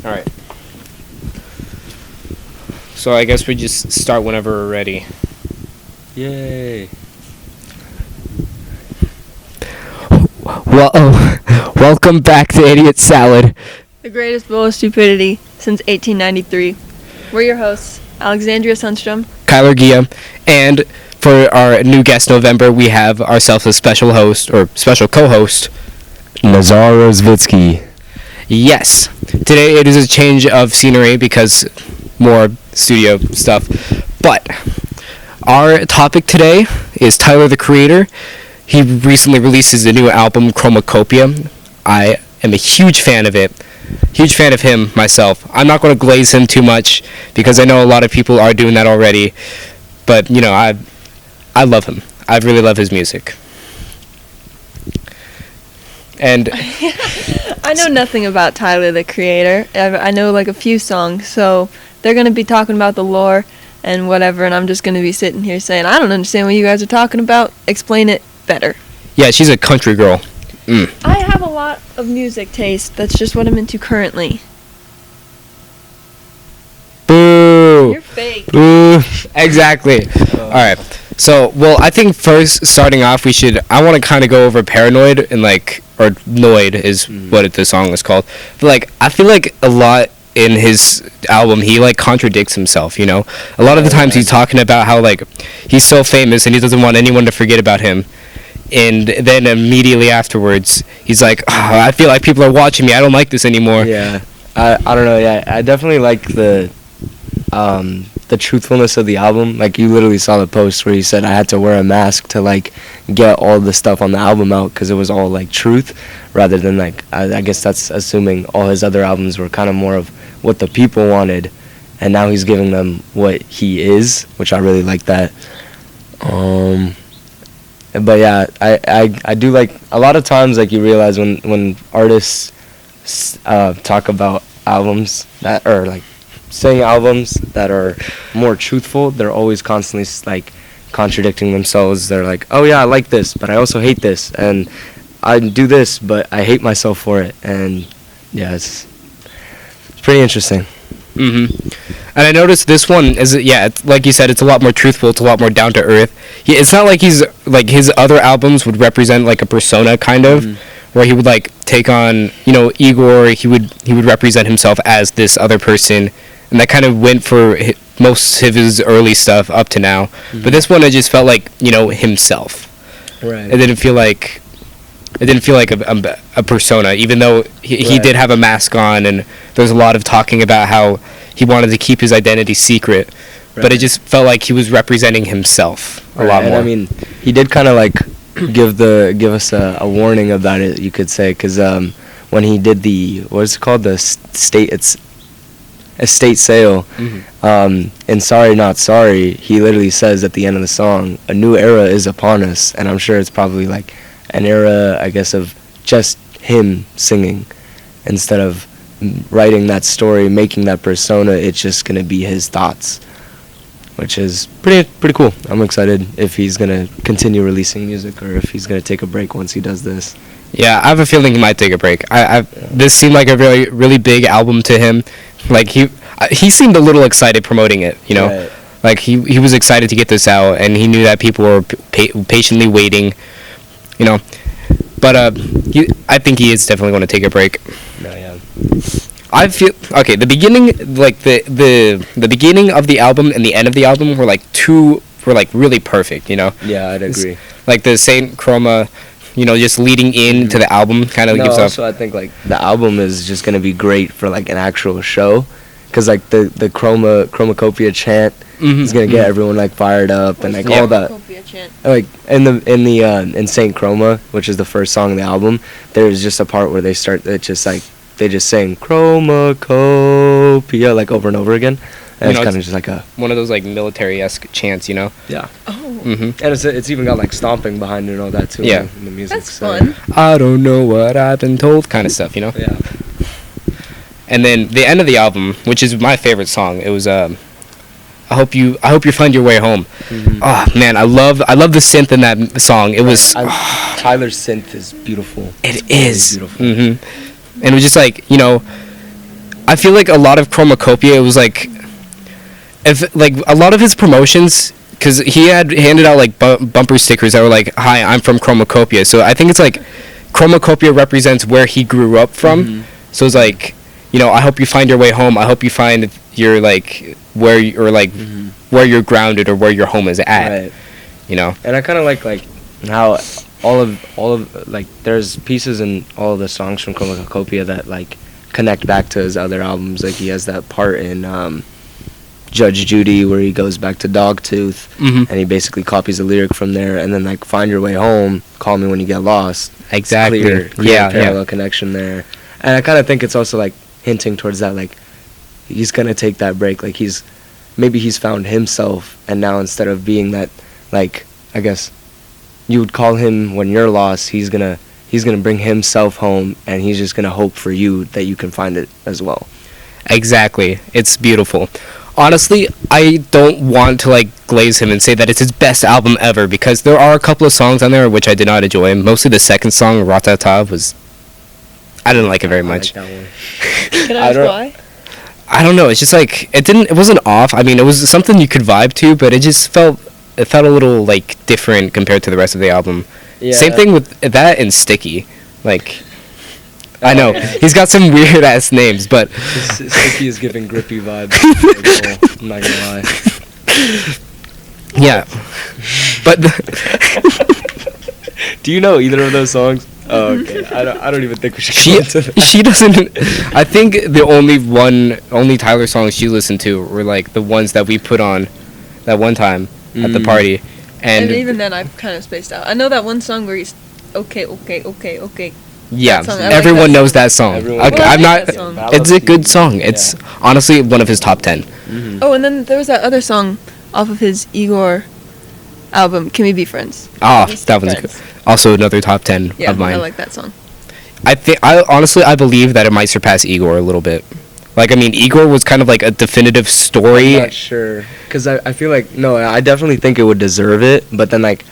All right. So I guess we just start whenever we're ready. Yay. Well, welcome back to Idiot Salad. The greatest bowl of stupidity since 1893. We're your hosts, Alexandria Sundstrom. Kyler Gia, and for our new guest November, we have ourselves a special host, or special co-host, Nazar Rozvitsky. Yes. Today it is a change of scenery because more studio stuff. But our topic today is Tyler, the Creator. He recently released his new album, Chromakopia. I am a huge fan of it. Huge fan of him myself. I'm not going to glaze him too much because I know a lot of people are doing that already. But, you know, I love him. I really love his music. And I know nothing about Tyler, the Creator. I know like a few songs, so they're going to be talking about the lore and whatever, and I'm just going to be sitting here saying, I don't understand what you guys are talking about. Explain it better. yeah, she's a country girl. I have a lot of music taste. That's just what I'm into currently. Boo! You're fake. Boo! Exactly. All right. So, well, I think first, starting off, I want to kind of go over Paranoid and, like, or Noid is what the song is called. But, like, I feel like a lot in his album, he, like, contradicts himself, you know? A lot of the times he's talking about how, like, he's so famous and he doesn't want anyone to forget about him. And then immediately afterwards, he's like, I feel like people are watching me. I don't like this anymore. Yeah. I don't know, yeah. I definitely like the truthfulness of the album. Like, you literally saw the post where he said I had to wear a mask to, like, get all the stuff on the album out because it was all, like, truth rather than, like, I guess that's assuming all his other albums were kind of more of what the people wanted, and now he's giving them what he is, which I really like that. But yeah, I do like, a lot of times, like, you realize when artists talk about albums that are, like, sing albums that are more truthful, they're always constantly, like, contradicting themselves. They're like, oh yeah, I like this, but I also hate this, and I do this, but I hate myself for it. And yeah, it's pretty interesting. And I noticed this one is, it's, like you said, it's a lot more truthful. It's a lot more down to earth. It's not like he's like his other albums would represent like a persona kind of, where he would like take on, you know, Igor. He would represent himself as this other person, and that kind of went for most of his early stuff up to now. But this one, I just felt like, you know, himself. Right. It didn't feel like a persona, even though he did have a mask on, and there's a lot of talking about how he wanted to keep his identity secret. Right. But it just felt like he was representing himself a lot more. And I mean, he did kind of like give us a warning about it, you could say, because when he did the, what is it called, the estate sale, in Sorry Not Sorry, he literally says at the end of the song, a new era is upon us. And I'm sure it's probably like an era, I guess, of just him singing instead of writing that story, making that persona. It's just gonna be his thoughts, which is pretty cool. I'm excited if he's gonna continue releasing music or if he's gonna take a break once he does this. Yeah, I have a feeling he might take a break. This seemed like a really big album to him. Like he seemed a little excited promoting it, you know. Right. Like he was excited to get this out, and he knew that people were patiently waiting, you know. But I think he is definitely going to take a break. No, yeah. I feel okay. The beginning, like the beginning of the album and the end of the album were like really perfect, you know. Yeah, I'd agree. Like the Saint Chroma, you know, just leading into the album kind of gives up. Also, I think like the album is just gonna be great for like an actual show, because like the Chromakopia chant is gonna get everyone like fired up and like all that. Like in Saint Chroma, which is the first song of the album, there's just a part where they start. It's just like they just sing Chromakopia like over and over again. And it's kind of just like one of those like military-esque chants, you know. Yeah. Oh. And it's even got like stomping behind it and all that too. Yeah. In the music. That's fun. I don't know what I've been told, kind of stuff, you know. Yeah. And then the end of the album, which is my favorite song, it was I hope you find your way home. Oh man, I love the synth in that song. It was Tyler's synth is beautiful. It is beautiful. And it was just like, you know, I feel like a lot of Chromacopia, it was like, if like a lot of his promotions, because he had handed out like bumper stickers that were like, "Hi, I'm from Chromacopia." So I think it's like Chromacopia represents where he grew up from. So it's like, I hope you find your way home. I hope you find your like where you're like where you're grounded or where your home is at. Right. And I kind of like how all of like there's pieces in all of the songs from Chromakopia that like connect back to his other albums. Like he has that part in Judge Judy where he goes back to Dogtooth and he basically copies a lyric from there, and then like Find Your Way Home, Call Me When You Get Lost. Exactly. Clear parallel connection there. And I kind of think it's also like hinting towards that, like he's gonna take that break, like he's found himself, and now instead of being that, like, I guess you would call him when you're lost, he's gonna bring himself home, and he's just gonna hope for you that you can find it as well. Exactly. It's beautiful. Honestly, I don't want to like glaze him and say that it's his best album ever, because there are a couple of songs on there which I did not enjoy. Mostly the second song, Ratata, I didn't like it very much. I like that one. Can I ask why? I don't know. It's just like it wasn't off. I mean, it was something you could vibe to, but it felt a little like different compared to the rest of the album. Yeah. Same thing with that and Sticky. Like, I know he's got some weird ass names, but Sticky is giving grippy vibes. I'm not gonna lie. Yeah, but do you know either of those songs? Oh, okay. I don't even think we should go into that. She doesn't. I think the only Tyler songs she listened to were like the ones that we put on that one time at the party, and even then I've kind of spaced out. I know that one song where he's okay. Yeah, song, everyone like that knows that song. Okay, I'm not. That song. It's a good song. It's honestly one of his top 10. Oh, and then there was that other song off of his Igor album, Can We Be Friends? Oh, that one's good. Also another top 10 Yeah, of mine. I like that song. I believe that it might surpass Igor a little bit. Like, I mean, Igor was kind of like a definitive story. I'm not sure, because I feel like, no, I definitely think it would deserve it, but then like,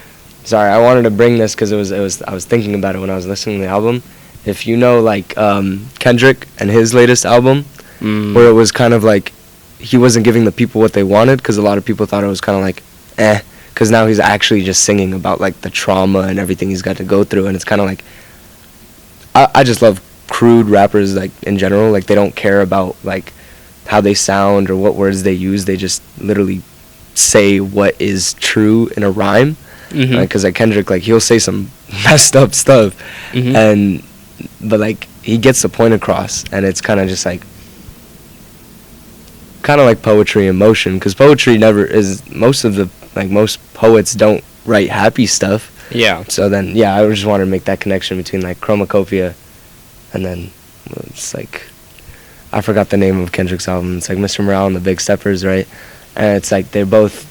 sorry, I wanted to bring this because I was thinking about it when I was listening to the album. If you know like Kendrick and his latest album, where it was kind of like he wasn't giving the people what they wanted, because a lot of people thought it was kind of like because now he's actually just singing about like the trauma and everything he's got to go through, and it's kind of like I just love crude rappers, like in general. Like they don't care about like how they sound or what words they use. They just literally say what is true in a rhyme. Because like Kendrick, like he'll say some messed up stuff, but like he gets the point across, and it's kind of just like poetry in motion. Because poetry never is, most poets don't write happy stuff. Yeah. So then, yeah, I just wanted to make that connection between like Chromacopia, and then it's like I forgot the name of Kendrick's album. It's like Mr. Morale and the Big Steppers, right? And it's like they both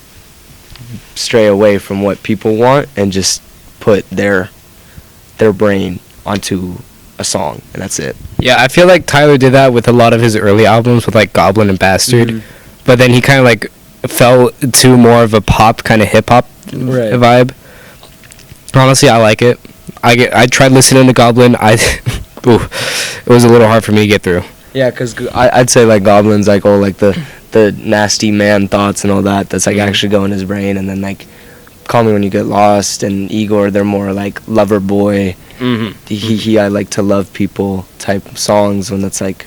stray away from what people want and just put their brain onto a song, and that's it. Yeah, I feel like Tyler did that with a lot of his early albums with like Goblin and Bastard, but then he kind of like fell to more of a pop kind of hip hop vibe. Honestly, I like it. I tried listening to Goblin. It was a little hard for me to get through. Yeah, because I'd say like Goblin's like all like the nasty man thoughts and all that. That's like actually go in his brain, and then like Call Me When You Get Lost and Igor, they're more like lover boy. He I like to love people type songs, when that's like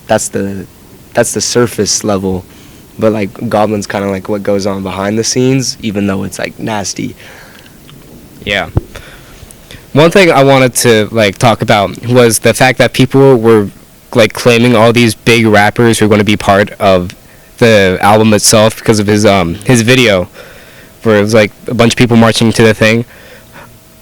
that's the surface level, but like Goblin's kind of like what goes on behind the scenes, even though it's like nasty. Yeah. One thing I wanted to like talk about was the fact that people were like claiming all these big rappers who are going to be part of the album itself because of his video, where it was like a bunch of people marching to the thing.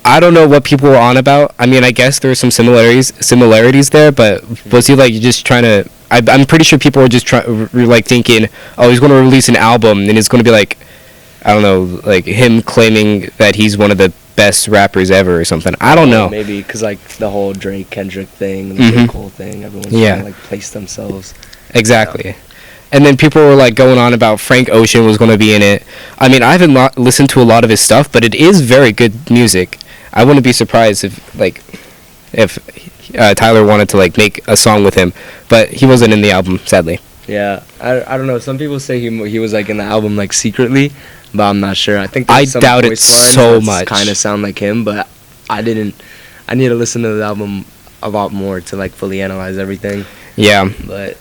I don't know what people were on about. I mean, I guess there were some similarities there, but was he like just trying to? I'm pretty sure people were just like thinking, oh, he's going to release an album and it's going to be like, I don't know, like him claiming that he's one of the best rappers ever or something. I don't know. Maybe because like the whole Drake Kendrick thing, the J. Cole thing, everyone's trying to like place themselves. Exactly. And then people were like going on about Frank Ocean was going to be in it. I mean, I haven't listened to a lot of his stuff, but it is very good music. I wouldn't be surprised if if Tyler wanted to like make a song with him, but he wasn't in the album, sadly. Yeah, I don't know. Some people say he was like in the album like secretly, but I'm not sure. I think I there's some doubt it voice lines so that much. kind of sound like him, but I didn't. I need to listen to the album a lot more to like fully analyze everything. Yeah. But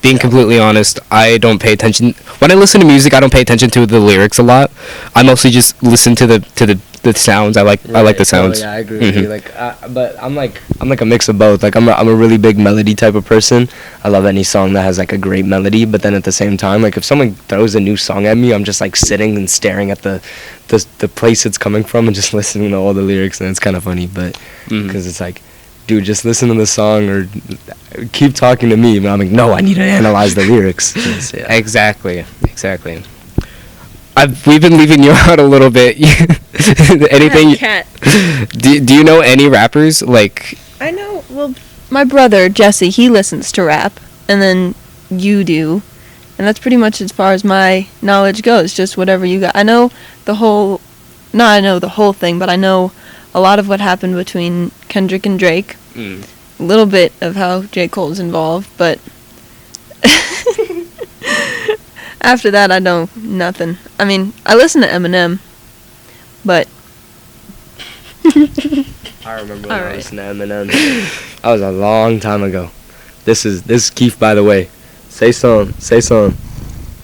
Being completely honest, I don't pay attention when I listen to music. I don't pay attention to the lyrics a lot. I mostly just listen to the sounds. I like the sounds. Oh, yeah, I agree with you. Like, but I'm like a mix of both. Like I'm a really big melody type of person. I love any song that has like a great melody. But then at the same time, like if someone throws a new song at me, I'm just like sitting and staring at the place it's coming from and just listening to all the lyrics, and it's kind of funny. But because it's like, dude, just listen to the song or keep talking to me. But I'm like, no, I need to analyze the lyrics. Yeah. Exactly. We've been leaving you out a little bit. Anything? Cat. Do you know any rappers like? I know. Well, my brother Jesse, he listens to rap, and then you do, and that's pretty much as far as my knowledge goes. Just whatever you got. I know the whole. Not I know the whole thing, but I know a lot of what happened between Kendrick and Drake. A little bit of how J. Cole's involved, but after that, I know nothing. I mean, I listen to Eminem, but I remember when All I right. listened to Eminem. That was a long time ago. This is Keith, by the way. Say something.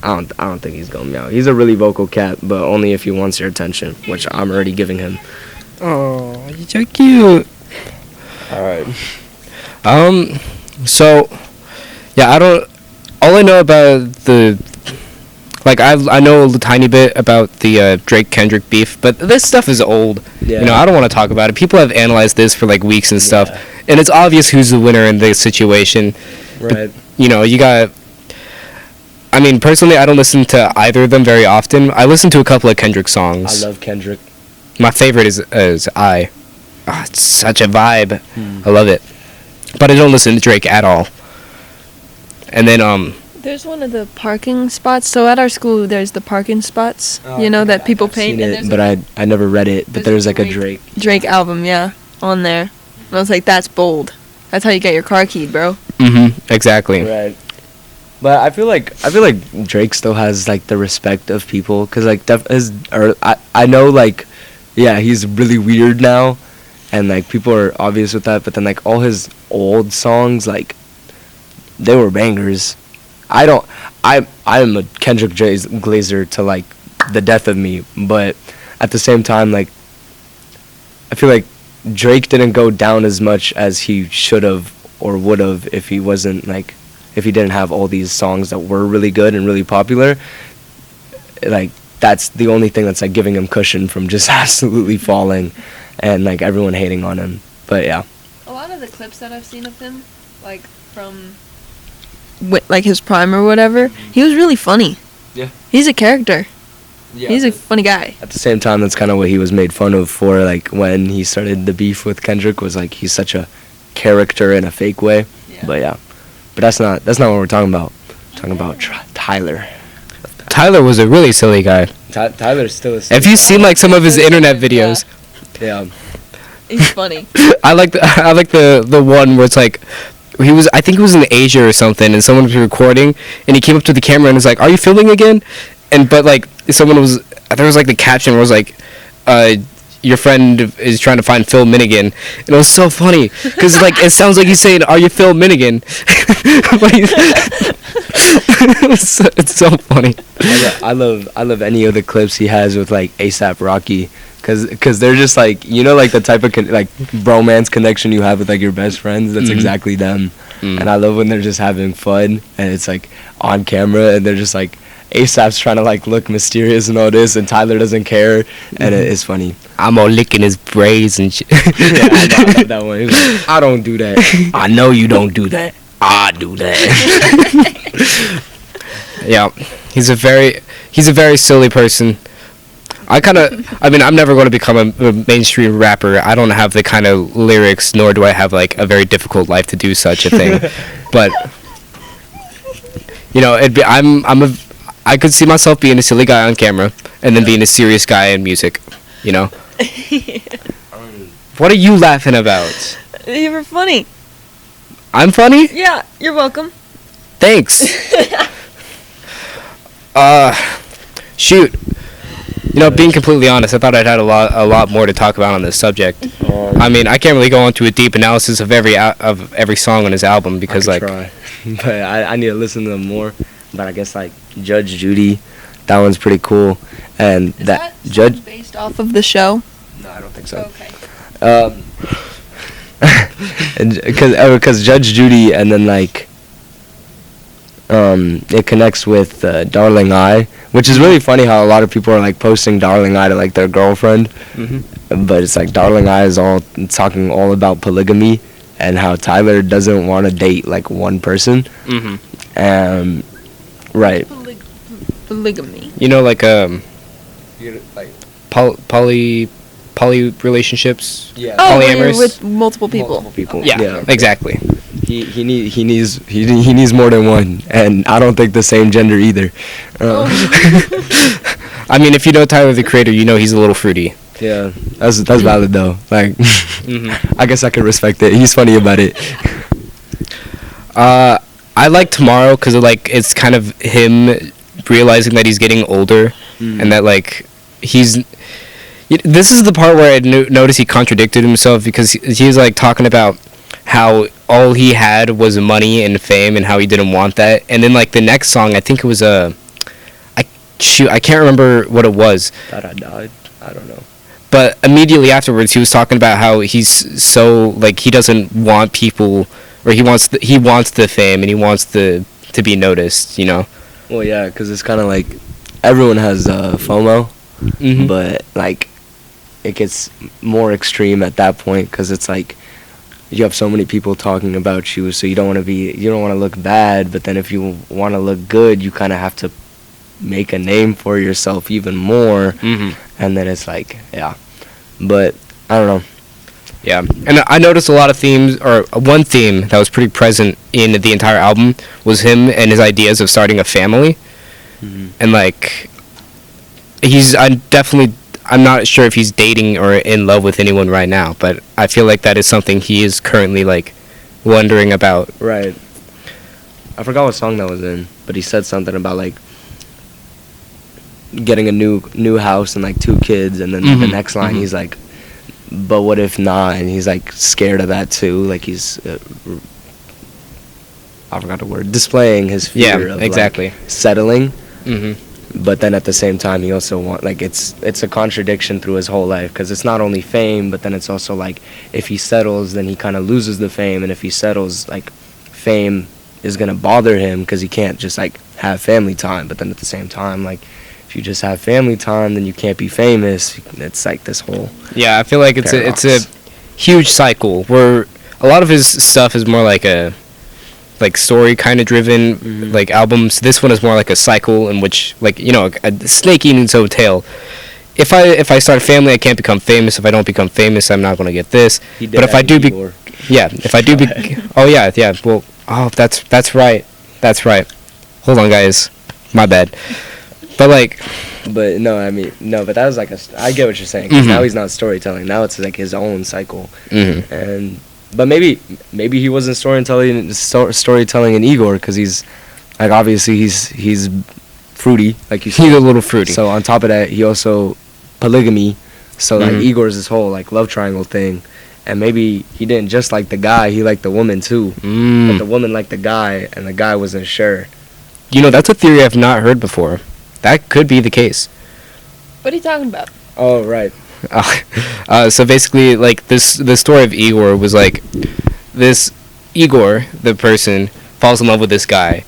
I don't think he's gonna meow. He's a really vocal cat, but only if he wants your attention, which I'm already giving him. Oh, you're so cute. All right. So, yeah, all I know about I know a tiny bit about the Drake Kendrick beef, but this stuff is old. Yeah. You know, I don't want to talk about it. People have analyzed this for like weeks and stuff, and it's obvious who's the winner in this situation. Right. You know, I mean, personally, I don't listen to either of them very often. I listen to a couple of Kendrick songs. I love Kendrick. My favorite is I. Oh, it's such a vibe. I love it. But I don't listen to Drake at all. And then there's one of the parking spots. So at our school, there's the parking spots. That people paint. Seen And it, there's but I never read it. But there's like a Drake album, yeah, on there. And I was like, that's bold. That's how you get your car keyed, bro. exactly. Right. But I feel like Drake still has like the respect of people, cause like I know like, yeah, he's really weird now, and like people are obvious with that. But then like all his old songs, like they were bangers. I'm a Kendrick Glazer to like the death of me, but at the same time, like I feel like Drake didn't go down as much as he should have or would have if he didn't have all these songs that were really good and really popular. Like that's the only thing that's like giving him cushion from just absolutely falling and like everyone hating on him. But yeah. A lot of the clips that I've seen of him, like from like his prime or whatever, he was really funny. Yeah. He's a character. Yeah. He's a funny guy. At the same time, that's kind of what he was made fun of for, like when he started the beef with Kendrick, was like he's such a character in a fake way. Yeah. But yeah. But that's not what we're talking about. We're talking about Tyler. Tyler was a really silly guy. Tyler's still a If you've seen like some of his internet videos, yeah. He's funny. I like the one where it's like I think he was in Asia or something, and someone was recording, and he came up to the camera and was like, "Are you filming again?" But like there was like the caption was like, "Your friend is trying to find Phil Minigan," and it was so funny because like it sounds like he's saying, "Are you Phil Minigan?" But it's so funny. I love any of the clips he has with like ASAP Rocky, cause they're just like, like the type of like bromance connection you have with like your best friends. That's exactly them. And I love when they're just having fun and it's like on camera and they're just like ASAP's trying to like look mysterious and all this, and Tyler doesn't care, and it is funny. I'm all licking his braids and shit. Yeah, I love that one. He's like, I don't do that. I know you don't do that. I do that. Yeah, he's a very silly person. I'm never going to become a mainstream rapper. I don't have the kind of lyrics, nor do I have like a very difficult life to do such a thing. But I could see myself being a silly guy on camera and then being a serious guy in music. What are you laughing about? You were funny. I'm funny? Yeah, you're welcome. Thanks. Shoot. Being completely honest, I thought I'd had a lot more to talk about on this subject. I mean, I can't really go into a deep analysis of every song on his album because, I could try. But I need to listen to them more. But I guess like Judge Judy, that one's pretty cool. And Is that that Judge. based off of the show? No, I don't think so. Okay. Because Judge Judy, and then like it connects with Darling I, which is really funny how a lot of people are like posting Darling I to like their girlfriend, but it's like Darling I is all talking all about polygamy and how Tyler doesn't want to date like one person. Right. Polygamy. Poly relationships. Yeah. Oh, when polyamorous. you're with multiple people. Yeah, exactly. He needs more than one, and I don't think the same gender either. I mean, if you know Tyler the Creator, you know he's a little fruity. Yeah, that's valid though. Like, I guess I can respect it. He's funny about it. I like Tomorrow because it's kind of him realizing that he's getting older and that this is the part where I noticed he contradicted himself because he was like talking about how all he had was money and fame and how he didn't want that, and then like the next song, I think it was I can't remember what it was. That I died. I don't know. But immediately afterwards, he was talking about how he's so like he doesn't want people, or he wants the fame and he wants to be noticed. Well, yeah, because it's kind of like everyone has FOMO, but like it gets more extreme at that point because it's like you have so many people talking about you, so you don't want to look bad, but then if you want to look good, you kind of have to make a name for yourself even more, and then it's like, yeah, but I don't know. Yeah, and I noticed a lot of themes, or one theme that was pretty present in the entire album was him and his ideas of starting a family, and like I'm not sure if he's dating or in love with anyone right now, but I feel like that is something he is currently like wondering about. Right. I forgot what song that was in, but he said something about like getting a new house and like 2 kids, and then the next line he's like, but what if not? And he's like scared of that too. Like he's I forgot the word, displaying his fear of exactly like, settling. But then at the same time, he also it's a contradiction through his whole life, because it's not only fame, but then it's also like if he settles, then he kind of loses the fame, and if he settles, like fame is gonna bother him because he can't just like have family time. But then at the same time, like if you just have family time, then you can't be famous. It's like this whole I feel like it's a huge cycle where a lot of his stuff is more like a story kind of driven like albums. This one is more like a cycle in which like a snake eating its own tail. If I start a family, I can't become famous. If I don't become famous, I'm not going to get this. But if I do that's right. Hold on, guys, my bad. But but that was like I get what you're saying, 'cause now he's not storytelling, now it's like his own cycle. But maybe he wasn't storytelling in Igor, because he's like obviously he's fruity, like you said. He's a little fruity. So on top of that, he also polygamy. So like Igor's this whole like love triangle thing, and maybe he didn't just like the guy, he liked the woman too. But the woman liked the guy, and the guy wasn't sure. That's a theory I've not heard before. That could be the case. What are you talking about? Oh right. So basically, like the story of Igor was like this: Igor, the person, falls in love with this guy,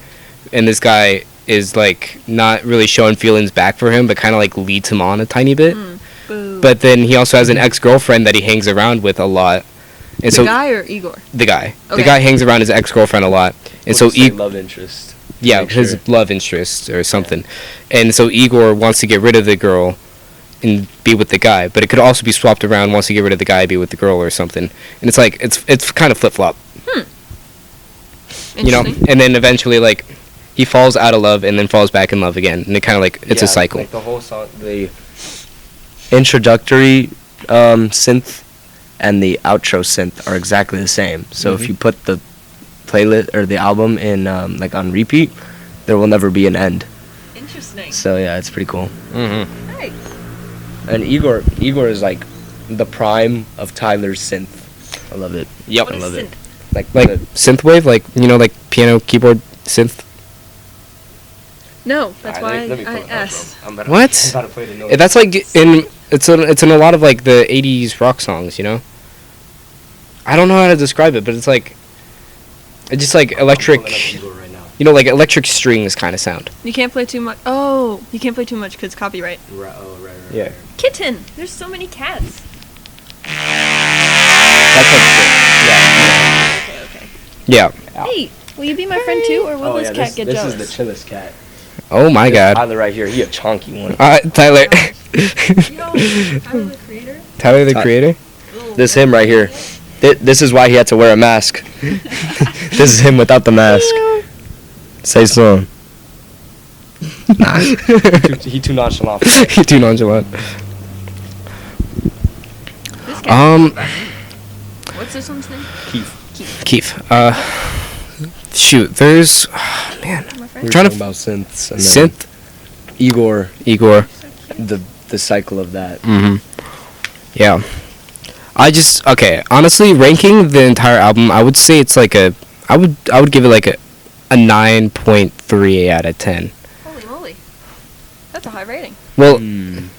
and this guy is like not really showing feelings back for him, but kind of like leads him on a tiny bit. But then he also has an ex-girlfriend that he hangs around with a lot. And the guy or Igor? The guy. Okay. The guy hangs around his ex-girlfriend a lot, and so love interest. Yeah, his love interest or something. Yeah. And so Igor wants to get rid of the girl and be with the guy, but it could also be swapped around. Wants to get rid of the guy, be with the girl or something. And it's like it's kind of flip-flop. And then eventually like he falls out of love and then falls back in love again, and it kind of like it's a cycle. Like the whole song, the introductory synth and the outro synth are exactly the same. So Mhm. if you put the playlist or the album in like on repeat, there will never be an end. Interesting. So yeah, it's pretty cool. Mm-hmm. Nice. And Igor is like the prime of Tyler's synth. I love it. Yep. What I is love it. synth? Like Like the- synthwave, like like piano, keyboard, synth. No, that's Alright, why let me pull I it up, asked. bro. I'm about What? I'm about to play the note. That's like it's in a lot of like the '80s rock songs. I don't know how to describe it, but it's like it's just like electric. I'm pulling up Igor right now. Like electric strings kind of sound. You can't play too much. Oh, you can't play too much because copyright. Right. Yeah. Kitten. There's so many cats. That's like Okay. Yeah. Hey, will you be my friend too, or will oh this yeah, cat get this jealous? is the chillest cat. Oh my This God. Tyler right here, he a chonky one. Tyler. Yo, Tyler the Creator. Tyler the Ty- Creator. This him right here. This is why he had to wear a mask. This is him without the mask. Say something. Nah. he too nonchalant. He too nonchalant. This cat. What's this one's name? Keith. Shoot. There's. Man. My We friend. were Trying to talking about synths. And then Synth. Igor, Igor. the cycle of that. Mm-hmm. Yeah. Honestly, ranking the entire album, I would say it's like I would give it like a 9.3 out of 10. Holy moly. That's a high rating. Well, I'm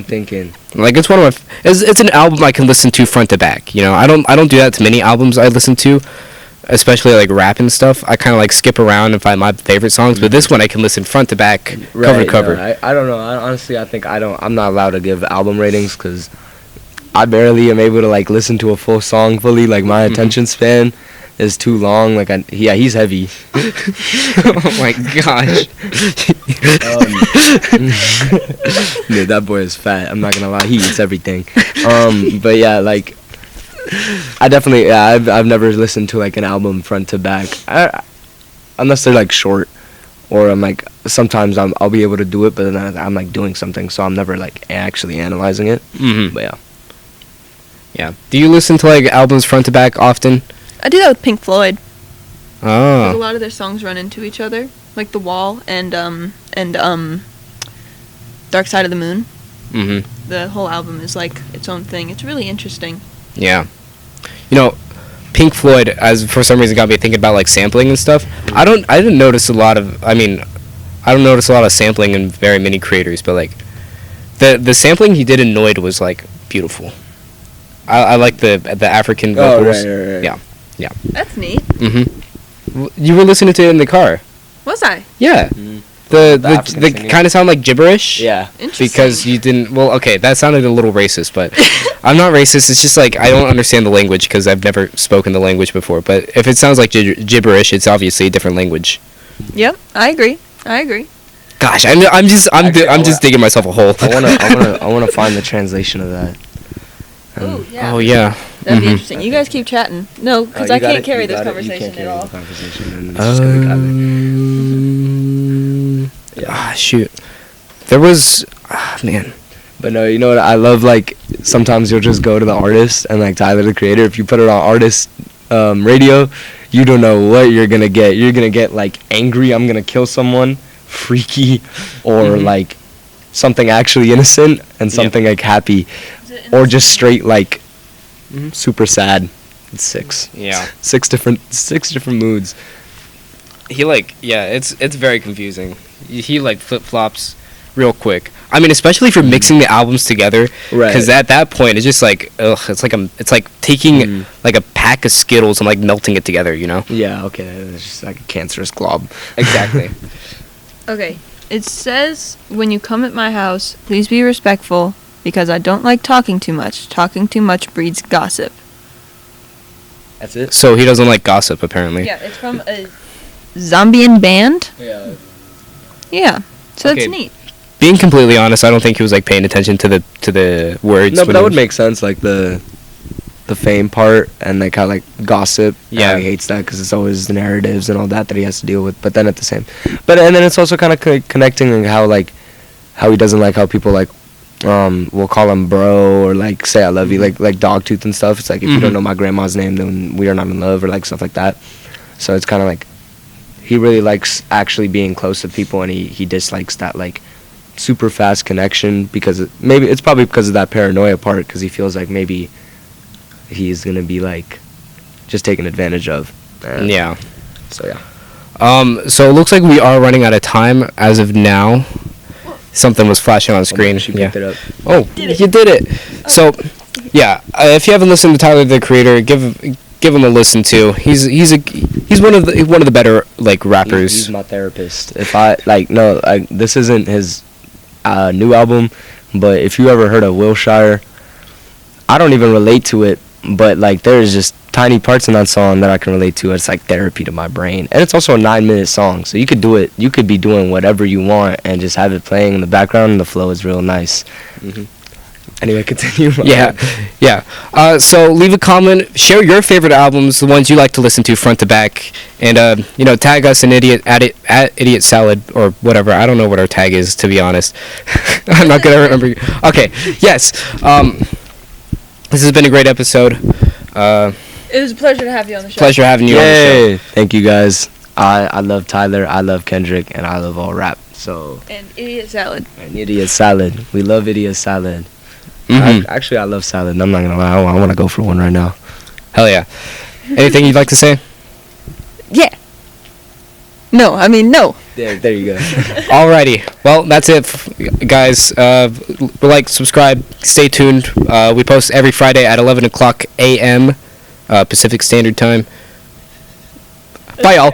thinking. like it's one of my it's an album I can listen to front to back. I don't do that to many albums I listen to, especially like rap and stuff. I kind of like skip around and find my favorite songs, but this one I can listen front to back, cover to cover. No, I don't know. Honestly, I think I'm not allowed to give album ratings because I barely am able to like listen to a full song fully. Like my attention span is too long. Like he's heavy. Oh my gosh. Dude, that boy is fat. I'm not gonna lie. He eats everything. But yeah, like I definitely I've never listened to like an album front to back. Unless they're like short, or I'm like sometimes I'll be able to do it, but then I'm like doing something, so I'm never like actually analyzing it. Mm-hmm. But yeah. Yeah. Do you listen to like albums front to back often? I do that with Pink Floyd. Like, a Oh. lot of their songs run into each other, like The Wall and Dark Side of the Moon. Mm-hmm. The whole album is like its own thing. It's really interesting. Yeah. Pink Floyd, as for some reason, got me thinking about like sampling and stuff. I didn't notice a lot of. I don't notice a lot of sampling in very many creators, but like the sampling he did in Noid was like beautiful. I like the African vocals. right. Yeah. That's neat. Mm-hmm. You were listening to it in the car. Was I? Yeah. Mm. The African singing. kind of sound like gibberish. Yeah. Interesting. Because you didn't. Well, okay, that sounded a little racist, but I'm not racist. It's just like I don't understand the language because I've never spoken the language before. But if it sounds like gibberish, it's obviously a different language. Yep, I agree. Gosh, I'm Actually, just digging myself a hole. I wanna find the translation of that. Oh yeah. Oh yeah. That'd be Mhm. interesting. You guys keep chatting. No, because I can't carry this conversation at all. Shoot. There was, man. But no, you know what? I love like sometimes you'll just go to the artist and like Tyler the Creator. If you put it on artist radio, you don't know what you're gonna get. You're gonna get like angry, I'm gonna kill someone, freaky, or like something actually innocent and something like happy, or just straight like super sad. It's six. Yeah. Six different moods. It's very confusing. He like flip flops real quick. I mean, especially for mixing the albums together, Right. because at that point it's just like, ugh, it's like taking like a pack of Skittles and like melting it together, Yeah. Okay. It's just like a cancerous glob. Exactly. Okay. It says, when you come at my house, please be respectful because I don't like talking too much. Talking too much breeds gossip. That's it. So he doesn't like gossip, apparently. Yeah, it's from a Zambian band. Yeah. Yeah. So Okay. it's neat. Being completely honest, I don't think he was like paying attention to the words. No, but when that he would was- make sense. Like the fame part and like how like gossip. Yeah. How he hates that because it's always the narratives and all that he has to deal with. But then at the same, and then it's also kind of connecting like how he doesn't like how people like we'll call him bro, or like say I love you, like Dogtooth and stuff. It's like if you don't know my grandma's name, then we are not in love, or like stuff like that. So it's kind of like he really likes actually being close to people, and he dislikes that like super fast connection, because maybe it's probably because of that paranoia part, because he feels like maybe he's gonna be like just taken advantage of. And Yeah. So yeah. So it looks like we are running out of time as of now. Something was flashing on the screen. She picked it up. Oh, you did it. So, yeah, if you haven't listened to Tyler the Creator, give him a listen too. He's one of the better like rappers. He's my therapist. If I like no, this isn't his new album, but if you ever heard of Wilshire, I don't even relate to it, but like there's just tiny parts in that song that I can relate to. It's like therapy to my brain, and it's also a 9-minute song, so you could do it. You could be doing whatever you want and just have it playing in the background, and the flow is real nice. Anyway, continue. Yeah. So leave a comment, share your favorite albums, the ones you like to listen to front to back, and tag us an idiot at Idiot Salad or whatever. I don't know what our tag is, to be honest. I'm not gonna remember. Okay. Yes. This has been a great episode. It was a pleasure to have you on the show. Pleasure having you on the show. Thank you guys. I love Tyler, I love Kendrick, and I love all rap. So And Idiot Salad. and Idiot Salad. We love Idiot Salad. Mhm. Actually, I love salad. I'm not gonna lie. I want to go for one right now. Hell yeah. Anything you'd like to say? Yeah. No. There you go. Alrighty. Well, that's it, guys. Like, subscribe, stay tuned. We post every Friday at 11 o'clock a.m. Pacific Standard Time. Bye, y'all.